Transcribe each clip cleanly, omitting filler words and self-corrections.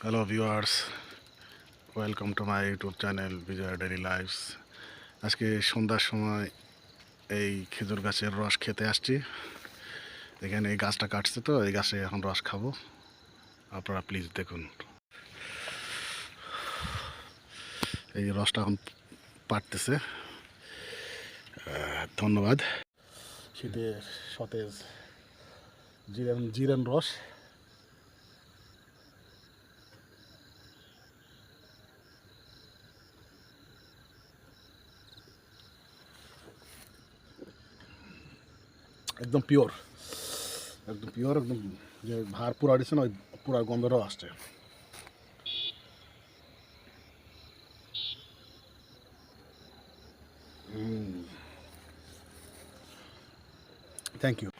Hello viewers, welcome to my YouTube channel Bijoy daily lifes. আজকে সন্ধ্যার সময় এই খেজুর গাছের রস খেতে আসছি। এখানে এই গাছটা কাটছে, তো এই গাছে এখন রস খাবো। আপনারা প্লিজ দেখুন। এই রসটা এখন পাড়তেছে। ধন্যবাদ। শীতের সতেজ জিরেন রস। একদম পিওর, একদম যে ভার পুরা দিচ্ছে না, ওই পুরা গন্ধটাও আসছে। Thank you.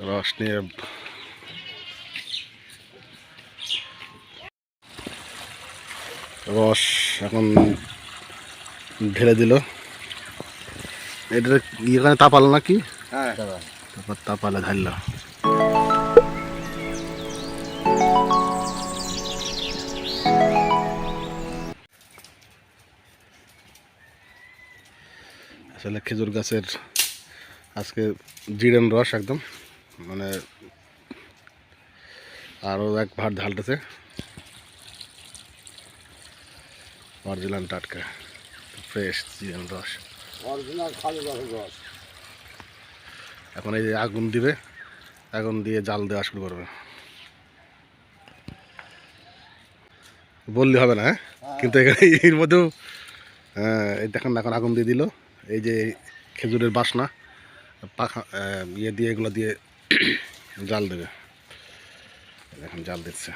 রস নিয়ে রস এখন ঢেলে দিল। এটা এখানে তাপালো নাকি? হ্যাঁ, তারপর তাপালে ঢালল। আসলে খেজুর গাছের আজকে জিরেন রস একদম, মানে আরও এক ভার ঢালতেছে। অরিজিনাল টাটকা ফ্রেশ জিরেন রস, অরিজিনাল খালি রস। এখন এই যে আগুন দিবে, আগুন দিয়ে জাল দেওয়া শুরু করবে। বললে হবে না, হ্যাঁ, কিন্তু এখানে এর মধ্যেও এই দেখেন এখন আগুন দিয়ে দিল। এই যে খেজুরের বাসনা পাখা ইয়ে দিয়ে, এগুলো দিয়ে জাল দেবে। এখন জাল দিচ্ছে।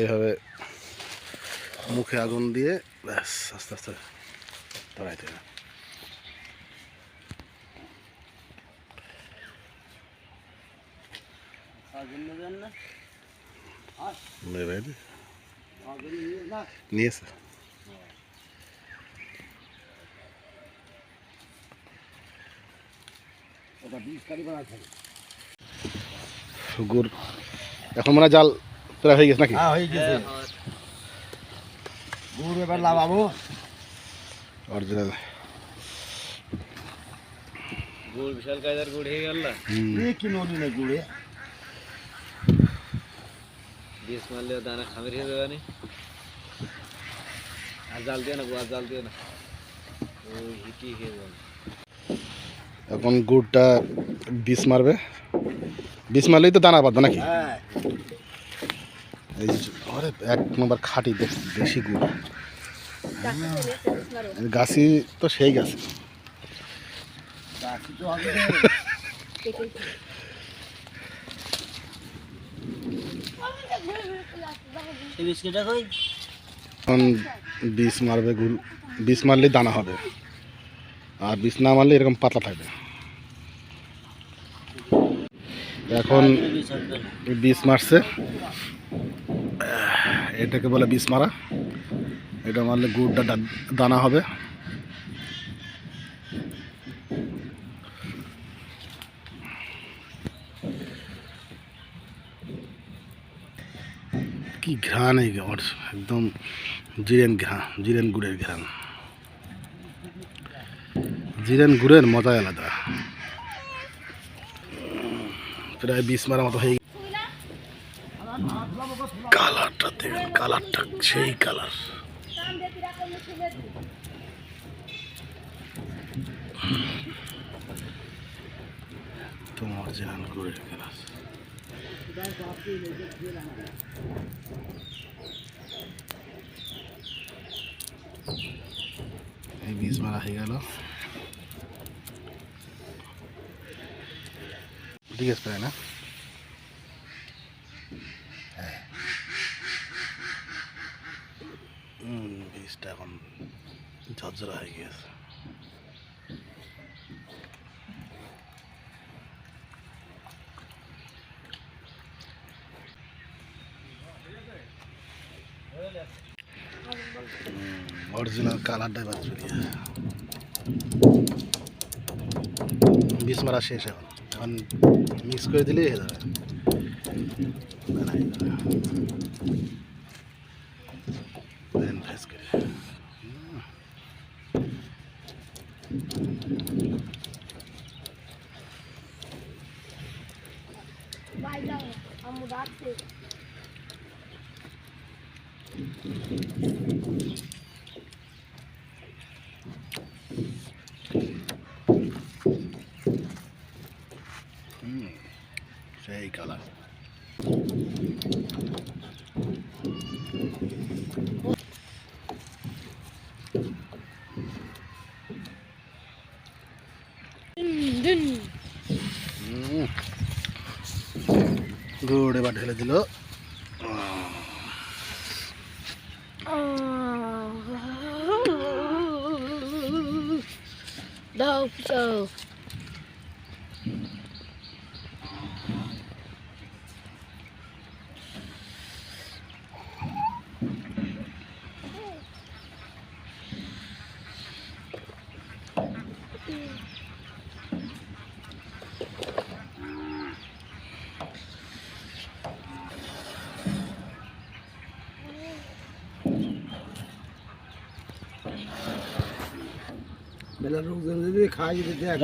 এইভাবে মুখে আগুন দিয়ে ব্যাস আস্তে আস্তে ধরাইতে হবে। নিয়েছে গুড় এখন মানে জাল প্রায় হয়ে গেছে নাকি? গুড় এবার লাগাবো। অরিজিনাল গুড় বিশাল কায়দার গুড় হয়ে গেল। কি নদী না গুড়ে বিষ মারলেও দানা খামির হয়ে যাবে না। আর জাল দিয়ে না, আর জাল দিয়ে না, ওই হিটি হয়ে যাবে। এখন গুড়টা বিষ মারবে, বিষ মারলেই তো দানা বাঁধবে নাকি? এই যে এক নম্বর খাঁটি দেশি গুড়। গাছি তো সেই গাছে এখন বিষ মারবে, গুড় বিষ মারলেই দানা হবে, আর বিষ না মারলে এরকম পাতলা থাকবে। এখন বিষ মারছে, এটাকে বলে বিষ মারা। এটা মারলে গুড়টা দানা হবে। কি ঘ্রাণ এই একদম জিরেন গুড়ের ঘ্রাণ। জিরেন গুড়ের মজাই আলাদা। প্রায় 20 মারা মতো হয়ে কালারটা দেখেন, কালারটা সেই কালার। তোমার অরিজিনাল গুড়ের কালার। এই 20 মারা হয়ে গেল। ঠিক আছে না? বীজটা এখন ঝরঝরা হয়ে গিয়েছে। অরিজিনাল কালারটাই বাদ চুরি বিষ মারা শেষ এখন এখন মিক্স করে দিলেই হয়ে যাবে ফেস করে সেই কালার গুড় এবার ঢেলে দিল Dope show. বেলা লোক যদি খাই যদি দেখ